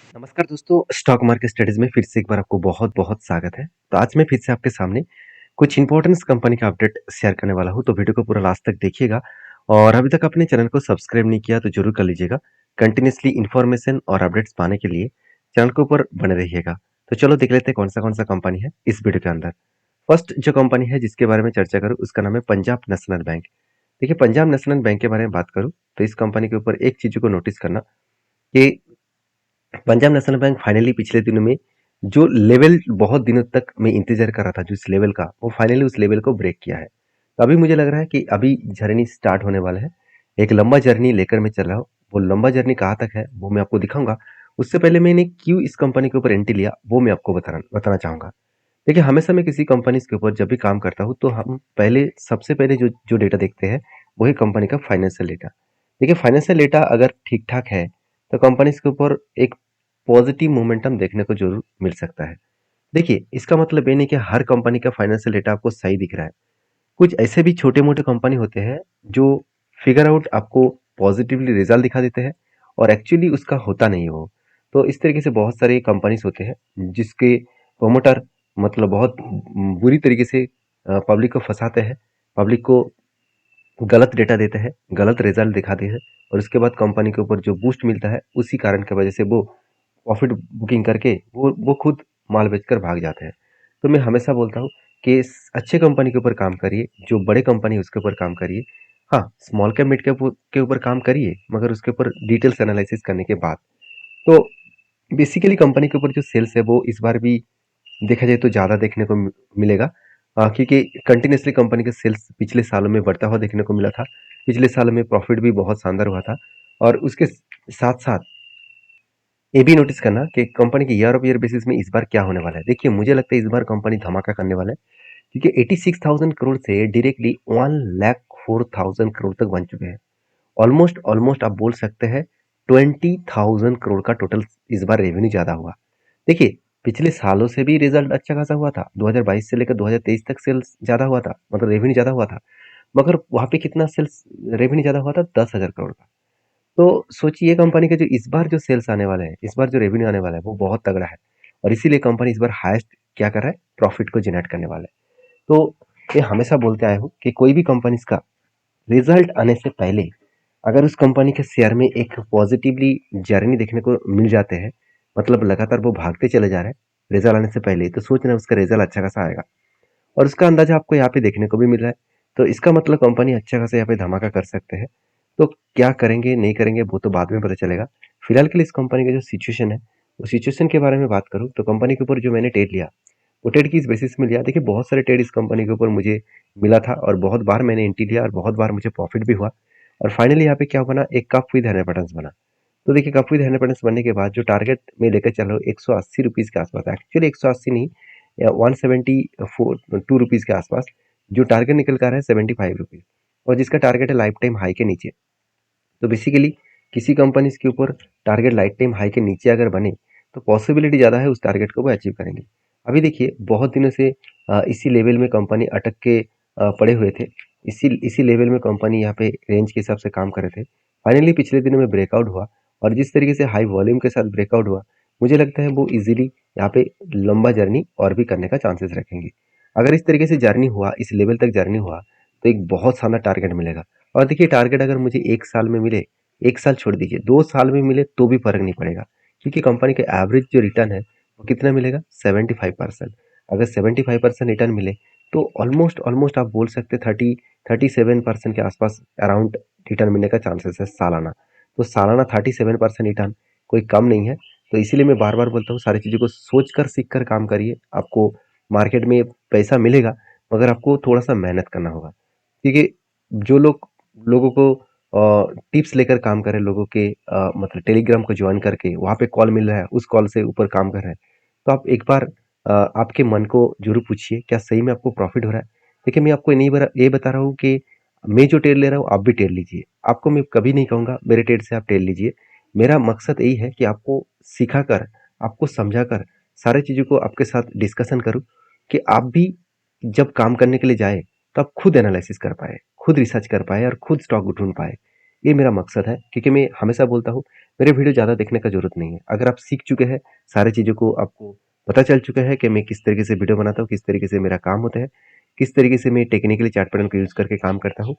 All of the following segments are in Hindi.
नमस्कार दोस्तों, स्टॉक मार्केट स्टडीज में फिर से एक बार आपको बहुत-बहुत स्वागत है। तो आज मैं फिर से आपके सामने कुछ इंपॉर्टेंस कंपनी का अपडेट शेयर करने वाला हूँ, तो वीडियो को पूरा लास्ट तक देखिएगा और अभी तक अपने चैनल को सब्सक्राइब नहीं किया तो ज़रूर कर लीजिएगा। कंटिन्यूअसली इन्फॉर्मेशन और अपडेट्स पाने के लिए चैनल के ऊपर बने रहिएगा। तो चलो देख लेते हैं कौन-सा कंपनी है इस वीडियो के अंदर। फर्स्ट जो कंपनी है जिसके बारे में चर्चा करूँ उसका नाम है पंजाब नेशनल बैंक। देखिए पंजाब नेशनल बैंक के बारे में बात करूँ तो इस कंपनी के ऊपर एक चीज़ को नोटिस करना कि पंजाब नेशनल बैंक फाइनली पिछले दिनों में जो लेवल बहुत दिनों तक मैं इंतजार कर रहा था, जो इस लेवल का, वो फाइनली उस लेवल को ब्रेक किया है। तो अभी मुझे लग रहा है कि अभी जर्नी स्टार्ट होने वाला है। एक लंबा जर्नी लेकर मैं चल रहा हूँ। वो लंबा जर्नी कहाँ तक है वो मैं आपको दिखाऊंगा। उससे पहले मैंने क्यों इस कंपनी के ऊपर एंट्री लिया वो मैं आपको बताना चाहूंगा। देखिए हमेशा मैं किसी कंपनी के ऊपर जब भी काम करता हूँ तो हम पहले सबसे पहले जो जो डेटा देखते हैं वही कंपनी का फाइनेंशियल डेटा। देखिए फाइनेंशियल डेटा अगर ठीक ठाक है तो कंपनी के ऊपर एक पॉजिटिव मोमेंटम देखने को जरूर मिल सकता है। देखिए इसका मतलब ये नहीं कि हर कंपनी का फाइनेंशियल डेटा आपको सही दिख रहा है। कुछ ऐसे भी छोटे मोटे कंपनी होते हैं जो फिगर आउट आपको पॉजिटिवली रिजल्ट दिखा देते हैं और एक्चुअली उसका होता नहीं हो। तो इस तरीके से बहुत सारे कंपनीज होते हैं जिसके प्रोमोटर मतलब बहुत बुरी तरीके से पब्लिक को फंसाते हैं, पब्लिक को गलत डेटा देते हैं, गलत रिजल्ट दिखाते हैं और उसके बाद कंपनी के ऊपर जो बूस्ट मिलता है उसी कारण की वजह से वो प्रॉफिट बुकिंग करके वो खुद माल बेचकर भाग जाते हैं। तो मैं हमेशा बोलता हूँ कि अच्छे कंपनी के ऊपर काम करिए, जो बड़े कंपनी है उसके ऊपर काम करिए। हाँ, स्मॉल कैप मिड कैप के ऊपर काम करिए मगर उसके ऊपर डिटेल्स एनालिसिस करने के बाद। तो बेसिकली कंपनी के ऊपर जो सेल्स है वो इस बार भी देखा जाए तो ज़्यादा देखने को मिलेगा। क्योंकि कंटिन्यूसली कंपनी का सेल्स पिछले सालों में बढ़ता हुआ देखने को मिला था। पिछले साल में प्रॉफिट भी बहुत शानदार हुआ था और उसके साथ साथ ये भी नोटिस करना कि कंपनी के ईयर ऑफ ईयर बेसिस में इस बार क्या होने वाला है। देखिए मुझे लगता है इस बार कंपनी धमाका करने वाला है क्योंकि 86,000 करोड़ से डायरेक्टली 1,04,000 करोड़ तक बन चुके हैं। ऑलमोस्ट ऑलमोस्ट आप बोल सकते हैं 20,000 करोड़ का टोटल इस बार रेवेन्यू ज्यादा हुआ। देखिए पिछले सालों से भी रिजल्ट अच्छा खासा हुआ था, 2022 से लेकर 2023 तक सेल्स ज्यादा हुआ था, मतलब रेवेन्यू ज्यादा हुआ था। मगर वहां पे कितना सेल्स रेवेन्यू ज्यादा हुआ था? 10,000 करोड़ का। तो सोचिए कंपनी का जो इस बार जो सेल्स आने वाला है, इस बार जो रेवेन्यू आने वाला है वो बहुत तगड़ा है और इसीलिए कंपनी इस बार हाईएस्ट क्या कर रहा है, प्रॉफिट को जनरेट करने वाला है। तो ये हमेशा बोलते आया हूँ कि कोई भी कंपनी का रिजल्ट आने से पहले अगर उस कंपनी के शेयर में एक पॉजिटिवली जर्नी देखने को मिल जाते हैं, मतलब लगातार वो भागते चले जा रहे हैं रिजल्ट आने से पहले, तो सोचना उसका रिजल्ट अच्छा खासा आएगा और उसका अंदाजा आपको यहाँ पे देखने को भी मिल रहा है। तो इसका मतलब कंपनी अच्छा खासा यहाँ पे धमाका कर सकते हैं। तो क्या करेंगे नहीं करेंगे वो तो बाद में पता चलेगा। फिलहाल के लिए इस कंपनी का जो सिचुएशन है, वो सिचुएशन के बारे में बात करूँ तो कंपनी के ऊपर जो मैंने ट्रेड लिया वो ट्रेड किस बेसिस में लिया। देखिए बहुत सारे ट्रेड इस कंपनी के ऊपर मुझे मिला था और बहुत बार मैंने एंट्री लिया और बहुत बार मुझे प्रॉफिट भी हुआ और फाइनली यहाँ पे क्या बना, एक कप विद हैंड बना। तो देखिए कप विद हैंड बनने के बाद जो टारगेट में लेकर चल रहा हूँ 180 रुपीज़ के आसपास, एक्चुअली 180 नहीं, 174 2 रुपीज़ के आसपास जो टारगेट निकल कर रहा है 75 रुपीज़ और जिसका टारगेट है लाइफ टाइम हाई के नीचे। तो बेसिकली किसी कंपनी के ऊपर टारगेट लाइफ टाइम हाई के नीचे अगर बने तो पॉसिबिलिटी ज़्यादा है उस टारगेट को वो अचीव करेंगे। अभी देखिए बहुत दिनों से इसी लेवल में कंपनी अटक के पड़े हुए थे। इसी लेवल में कंपनी यहाँ पे रेंज के हिसाब से काम कर रहे थे। फाइनली पिछले दिनों में ब्रेकआउट हुआ और जिस तरीके से हाई वॉल्यूम के साथ ब्रेकआउट हुआ, मुझे लगता है वो इजीली यहाँ पे लंबा जर्नी और भी करने का चांसेस रखेंगे। अगर इस तरीके से जर्नी हुआ, इस लेवल तक जर्नी हुआ तो एक बहुत शानदार टारगेट मिलेगा। और देखिए टारगेट अगर मुझे 1 साल में मिले, 1 साल छोड़ दीजिए 2 साल में मिले तो भी फर्क नहीं पड़ेगा क्योंकि कंपनी का एवरेज जो रिटर्न है वो कितना मिलेगा, 75%। अगर 75% रिटर्न मिले तो ऑलमोस्ट ऑलमोस्ट आप बोल सकते 37% के आसपास अराउंड रिटर्न मिलने का चांसेस है सालाना। तो सालाना 37% रिटर्न कोई कम नहीं है। तो इसीलिए मैं बार बार बोलता हूँ सारी चीज़ों को सोच कर सीख कर काम करिए। आपको मार्केट में पैसा मिलेगा मगर आपको थोड़ा सा मेहनत करना होगा क्योंकि जो लोगों को टिप्स लेकर काम कर रहे हैं, लोगों के मतलब टेलीग्राम को ज्वाइन करके वहाँ पे कॉल मिल रहा है, उस कॉल से ऊपर काम कर रहे हैं। तो आप एक बार आपके मन को जरूर पूछिए क्या सही में आपको प्रॉफिट हो रहा है। देखिए मैं आपको नहीं ये बता रहा हूँ कि मैं जो ट्रेड ले रहा हूँ आप भी ट्रेड लीजिए। आपको मैं कभी नहीं कहूँगा मेरे ट्रेड से आप ट्रेड लीजिए। मेरा मकसद यही है कि आपको सिखा कर, आपको समझा कर, सारी चीज़ों को आपके साथ डिस्कशन करूँ कि आप भी जब काम करने के लिए जाए तो आप खुद एनालिसिस कर पाए, खुद रिसर्च कर पाए और खुद स्टॉक ढूंढ पाए। ये मेरा मकसद है, क्योंकि मैं हमेशा बोलता हूँ मेरे वीडियो ज़्यादा देखने का ज़रूरत नहीं है। अगर आप सीख चुके हैं, सारी चीज़ों को आपको पता चल चुका है कि मैं किस तरीके से वीडियो बनाता हूँ, किस तरीके से मेरा काम होता है, किस तरीके से मैं टेक्निकली चार्ट पैटर्न को यूज़ करके काम करता हूँ,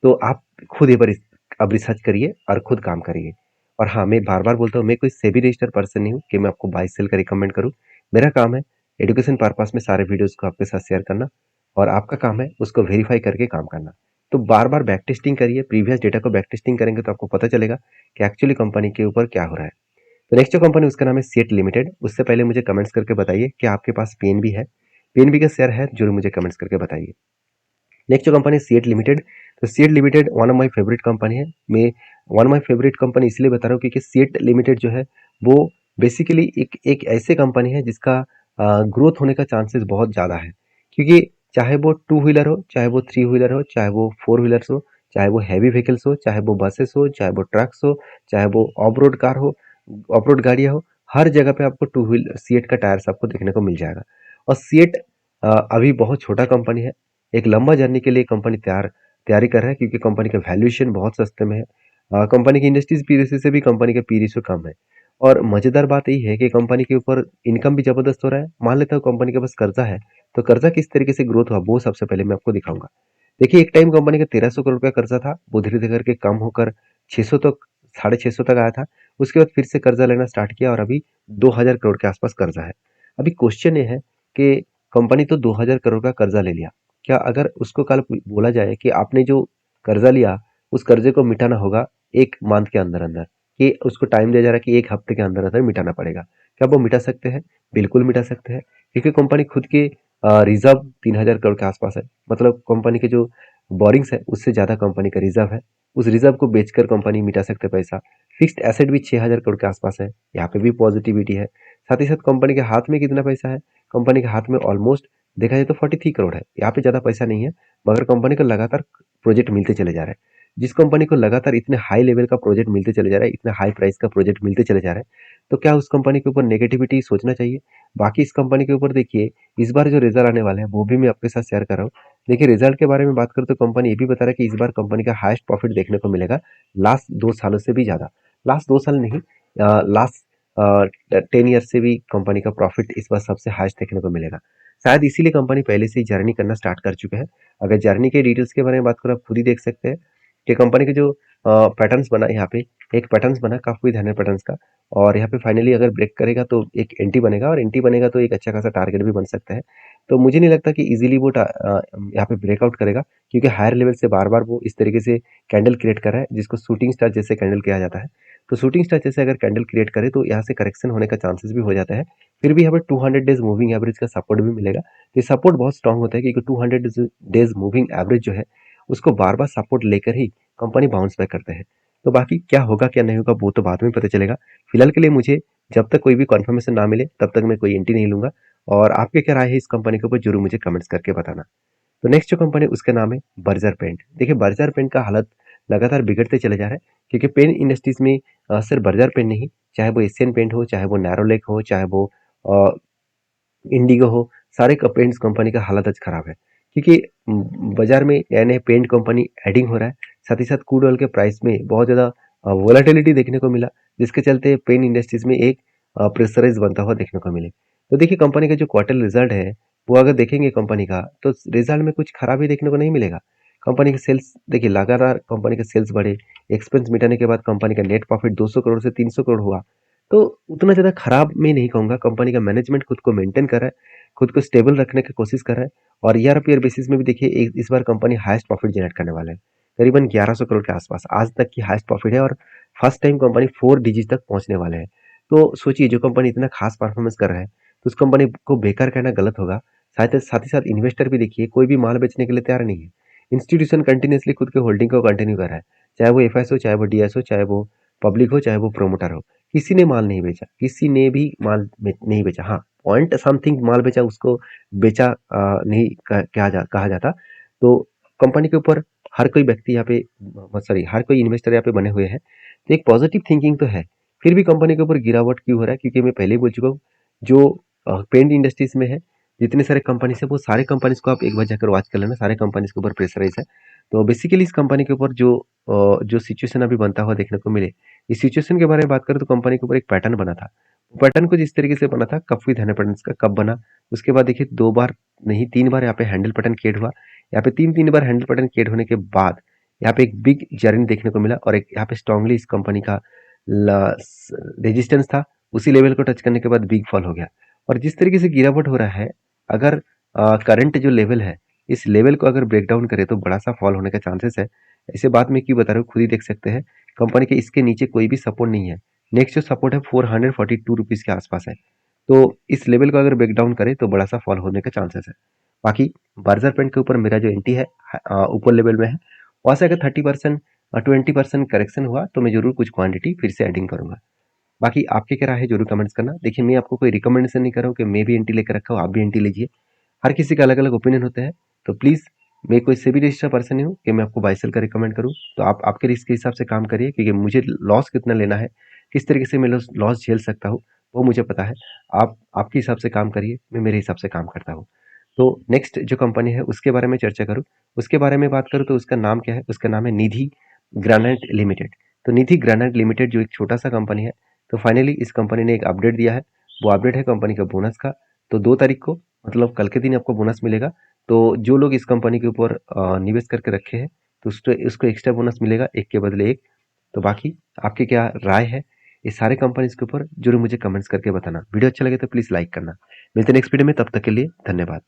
तो आप खुद एक बार अब रिसर्च करिए और खुद काम करिए। और हाँ, मैं बार-बार बोलता हूँ, मैं कोई सेबी रजिस्टर्ड पर्सन नहीं हूँ कि मैं आपको बाय सेल का रिकमेंड करूँ। मेरा काम है एजुकेशन पर्पस में सारे वीडियोज़ को आपके साथ शेयर करना, और आपका काम है उसको वेरीफाई करके काम करना। तो बार-बार बैक टेस्टिंग करिए, प्रीवियस डेटा को बैक टेस्टिंग करेंगे तो आपको पता चलेगा कि एक्चुअली कंपनी के ऊपर क्या हो रहा है। तो नेक्स्ट जो कंपनी उसका नाम है सीट लिमिटेड। उससे पहले मुझे कमेंट्स करके बताइए कि आपके पास पीएनबी है? पीएनबी का शेयर है? ज़रूर मुझे कमेंट्स करके बताइए। नेक्स्ट जो कंपनी है सीएट लिमिटेड। तो CEAT limited one of my favourite company है। मैं one of my favourite company इसलिए बता रहा हूँ क्योंकि सीएट लिमिटेड जो है वो बेसिकली एक ऐसे कंपनी है जिसका ग्रोथ होने का चांसेस बहुत ज़्यादा है, क्योंकि चाहे वो टू व्हीलर हो, चाहे वो थ्री व्हीलर हो, चाहे वो फोर व्हीलर्स हो, चाहे वो हैवी व्हीकल्स हो, चाहे वो बसेस हो, चाहे वो ट्रक्स हो, चाहे वो ऑफ रोड कार हो, ऑफ रोड गाड़ियाँ हो, हर जगह पे आपको टू व्हीलर सीएट का टायर्स आपको देखने को मिल जाएगा। और सीएट अभी बहुत छोटा कंपनी है। एक लंबा जर्नी के लिए कंपनी तैयारी कर रहा है, क्योंकि कंपनी का वैल्यूएशन बहुत सस्ते में है। कंपनी की इंडस्ट्रीज पी रेशियो से भी कंपनी का पी रेशियो कम है। और मजेदार बात यही है कि कंपनी के ऊपर इनकम भी जबरदस्त हो रहा है। मान लेता हूँ कंपनी के पास कर्जा है, तो कर्जा किस तरीके से ग्रोथ हुआ वो सबसे पहले मैं आपको दिखाऊंगा। देखिए, एक टाइम कंपनी का 1300 करोड़ का कर्जा था, वो धीरे धीरे करके कम होकर 600 तक, 650 तक आया था। उसके बाद फिर से कर्जा लेना स्टार्ट किया और अभी 2000 करोड़ के आसपास कर्जा है। अभी क्वेश्चन ये है कि कंपनी तो 2000 करोड़ का कर्जा ले लिया, क्या अगर उसको कल बोला जाए कि आपने जो कर्जा लिया उस कर्जे को मिटाना होगा एक मंथ के अंदर अंदर, कि उसको टाइम दिया जा रहा है कि एक हफ्ते के अंदर अंदर मिटाना पड़ेगा, क्या वो मिटा सकते हैं? बिल्कुल मिटा सकते हैं, क्योंकि कंपनी खुद के रिजर्व 3000 करोड़ के आसपास है। मतलब कंपनी के जो बोरिंग्स है उससे ज्यादा कंपनी का रिजर्व है। उस रिजर्व को बेचकर कंपनी मिटा सकते हैं पैसा। फिक्स्ड एसेट भी 6000 करोड़ के आसपास है, यहाँ पे भी पॉजिटिविटी है। साथ ही साथ कंपनी के हाथ में कितना पैसा है? कंपनी के हाथ में ऑलमोस्ट देखा जाए तो 43 करोड़ है। यहाँ पे ज्यादा पैसा नहीं है, मगर कंपनी को लगातार प्रोजेक्ट मिलते चले जा रहे हैं। जिस कंपनी को लगातार इतने हाई लेवल का प्रोजेक्ट मिलते चले जा रहा है, इतने हाई प्राइस का प्रोजेक्ट मिलते चले जा रहे हैं, तो क्या उस कंपनी के ऊपर नेगेटिविटी सोचना चाहिए? बाकी इस कंपनी के ऊपर देखिए, इस बार जो रिजल्ट आने वाले हैं वो भी मैं आपके साथ शेयर कर रहा हूँ। देखिए, रिजल्ट के बारे में बात करें तो कंपनी ये भी बता रहा है कि इस बार कंपनी का हाईएस्ट प्रॉफिट देखने को मिलेगा लास्ट 2 सालों से भी ज्यादा। लास्ट 2 साल नहीं, लास्ट 10 ईयर से भी कंपनी का प्रॉफिट इस बार सबसे हाईएस्ट देखने को मिलेगा। शायद इसीलिए कंपनी पहले से ही जर्नी करना स्टार्ट कर चुके हैं। अगर जर्नी के डिटेल्स के बारे में बात करें, आप खुद ही देख सकते हैं कि कंपनी के जो पैटर्न्स बना यहाँ पे, एक पैटर्न्स बना काफी धन्य पैटर्न्स का, और यहाँ पे फाइनली अगर ब्रेक करेगा तो एक एंटी बनेगा, और एंटी बनेगा तो एक अच्छा खासा टारगेट भी बन सकता है। तो मुझे नहीं लगता कि इजीली वो यहाँ पे ब्रेकआउट करेगा, क्योंकि हायर लेवल से बार बार वो इस तरीके से कैंडल क्रिएट कर रहा है, जिसको शूटिंग स्टार जैसे कैंडल किया जाता है। तो शूटिंग स्टार जैसे अगर कैंडल क्रिएट करे तो यहाँ से करेक्शन होने का चांसेस भी हो जाता है। फिर भी यहाँ पे 200 डेज मूविंग एवरेज का सपोर्ट भी मिलेगा। तो ये सपोर्ट बहुत स्ट्रांग होता है, क्योंकि 200 डेज मूविंग एवरेज जो है उसको बार बार सपोर्ट लेकर ही कंपनी बाउंस बैक करते हैं। तो बाकी क्या होगा क्या नहीं होगा वो तो बाद में पता चलेगा। फिलहाल के लिए मुझे जब तक कोई भी कंफर्मेशन ना मिले तब तक मैं कोई एंट्री नहीं लूंगा। और आपके क्या राय है इस कंपनी के ऊपर जरूर मुझे कमेंट्स करके बताना। तो नेक्स्ट जो कंपनी उसका नाम है बर्जर पेंट। देखिए, बर्जर पेंट का हालत लगातार बिगड़ते चले जा रहा है, क्योंकि पेन इंडस्ट्रीज में सिर्फ बर्जर पेंट नहीं, चाहे वो एशियन पेंट हो, चाहे वो नैरोलेक हो, चाहे वो इंडिगो हो, सारे पेंट्स कंपनी का हालत आज खराब है, क्योंकि बाजार में नए नए पेंट कंपनी एडिंग हो रहा है। साथ ही साथ क्रूड ऑयल के प्राइस में बहुत ज़्यादा वोलेटिलिटी देखने को मिला, जिसके चलते पेंट इंडस्ट्रीज में एक प्रेशराइज बनता हुआ देखने को मिले। तो देखिए, कंपनी का जो क्वार्टर रिजल्ट है वो अगर देखेंगे कंपनी का, तो रिजल्ट में कुछ खराबी देखने को नहीं मिलेगा। कंपनी के सेल्स देखिए, लगातार कंपनी के सेल्स बढ़े, एक्सपेंस मिटाने के बाद कंपनी का नेट प्रॉफिट 200 करोड़ से 300 करोड़ हुआ। तो उतना ज़्यादा खराब मैं नहीं कहूँगा। कंपनी का मैनेजमेंट खुद को मेंटेन कर रहा है, खुद को स्टेबल रखने की कोशिश कर रहा है। और ईयर ऑफ ईयर बेसिस में भी देखिए, इस बार कंपनी हाईएस्ट प्रॉफिट जनरेट करने वाला है, करीबन 1100 करोड़ के आसपास आज तक की हाईएस्ट प्रॉफिट है, और फर्स्ट टाइम कंपनी 4 डिजिट तक पहुंचने वाले हैं। तो सोचिए, जो कंपनी इतना खास परफॉर्मेंस कर रहा है तो उस कंपनी को बेकार कहना गलत होगा। साथ ही साथ इन्वेस्टर भी देखिए, कोई भी माल बेचने के लिए तैयार नहीं है। इंस्टीट्यूशन कंटिन्यूसली खुद के होल्डिंग को कंटिन्यू कर रहा है, चाहे वो एफएस हो, चाहे वो डीएस हो, चाहे वो पब्लिक हो, चाहे वो प्रोमोटर हो। किसी ने माल नहीं बेचा, किसी ने भी माल नहीं बेचा। हाँ, पॉइंट समथिंग माल बेचा, उसको बेचा नहीं कहा जाता। तो कंपनी के ऊपर हर कोई व्यक्ति यहाँ पे, सॉरी, हर कोई इन्वेस्टर यहाँ पे बने हुए हैं, तो एक पॉजिटिव थिंकिंग तो है। फिर भी कंपनी के ऊपर गिरावट क्यों हो रहा है? क्योंकि मैं पहले ही बोल चुका हूँ, जो पेंट इंडस्ट्रीज में है जितने सारे कंपनीज़ है वो सारे कंपनीज़ को आप एक बार जाकर वॉच कर लेना, सारे कंपनीज़ के ऊपर प्रेशराइज़ है। तो बेसिकली इस कंपनी के ऊपर जो सिचुएशन अभी बनता हुआ देखने को मिले, इस सिचुएशन के बारे में बात करें तो कंपनी के ऊपर एक पैटर्न बना था। वो पैटर्न कुछ इस तरीके से बना था, कब विद इंडिपेंडेंस का कब बना, उसके बाद देखिए 2 बार नहीं 3 बार यहाँ पे हैंडल पैटर्न क्रिएट हुआ। यहाँ पे 3-3 बार हैंडल पैटर्न क्रिएट होने के बाद यहाँ पे एक बिग जर्नी देखने को मिला और एक यहाँ पे स्ट्रांगली इस कंपनी का रेजिस्टेंस था, उसी लेवल को टच करने के बाद बिग फॉल हो गया। और जिस तरीके से गिरावट हो रहा है, अगर करंट जो लेवल है, इस लेवल को अगर ब्रेक डाउन करे तो बड़ा सा फॉल होने का चांसेस है। ऐसे बात मैं क्यों बता रहा हूँ, खुद ही देख सकते हैं। कंपनी के इसके नीचे कोई भी सपोर्ट नहीं है। नेक्स्ट जो सपोर्ट है 442 रुपीज के आसपास है। तो इस लेवल को अगर ब्रेक डाउन करे तो बड़ा सा फॉल होने का चांसेस है। बाकी बर्जर पेंट के ऊपर मेरा जो एंट्री है ऊपर लेवल में है। वहां से अगर 30% 20% करेक्शन हुआ तो मैं जरूर कुछ क्वांटिटी फिर से एडिंग करूंगा। बाकी आपके क्या राय है जरूर कमेंट्स करना। देखिए मैं आपको कोई रिकमेंडेशन नहीं कर रहा हूँ कि मैं भी एंट्री लेकर रखा हूँ, आप भी एंट्री लीजिए। हर किसी का अलग अलग ओपिनियन होते हैं। तो प्लीज़, मैं कोई सेबी रजिस्टर्ड पर्सन नहीं हूँ कि मैं आपको बाय सेल का रिकमेंड करूँ। तो आप आपके रिस्क के हिसाब से काम करिए, क्योंकि मुझे लॉस कितना लेना है, किस तरीके से मैं लॉस झेल सकता हूँ, वो मुझे पता है। आप आपके हिसाब से काम करिए, मैं मेरे हिसाब से काम करता हूँ। तो नेक्स्ट जो कंपनी है उसके बारे में चर्चा करूँ, उसके बारे में बात करूँ तो उसका नाम क्या है, उसका नाम है निधि ग्रेनाइट लिमिटेड। तो निधि ग्रेनाइट लिमिटेड जो एक छोटा सा कंपनी है, तो फाइनली इस कंपनी ने एक अपडेट दिया है। वो अपडेट है कंपनी का बोनस का। तो 2 तारीख को, मतलब कल के दिन आपको बोनस मिलेगा। तो जो लोग इस कंपनी के ऊपर निवेश करके रखे हैं, तो उसको उसको एक्स्ट्रा बोनस मिलेगा, एक के बदले एक। तो बाकी आपकी क्या राय है इस सारे कंपनीज के ऊपर, जरूर मुझे कमेंट्स करके बताना। वीडियो अच्छा लगे तो प्लीज़ लाइक करना। मिलते हैं नेक्स्ट वीडियो में, तब तक के लिए धन्यवाद।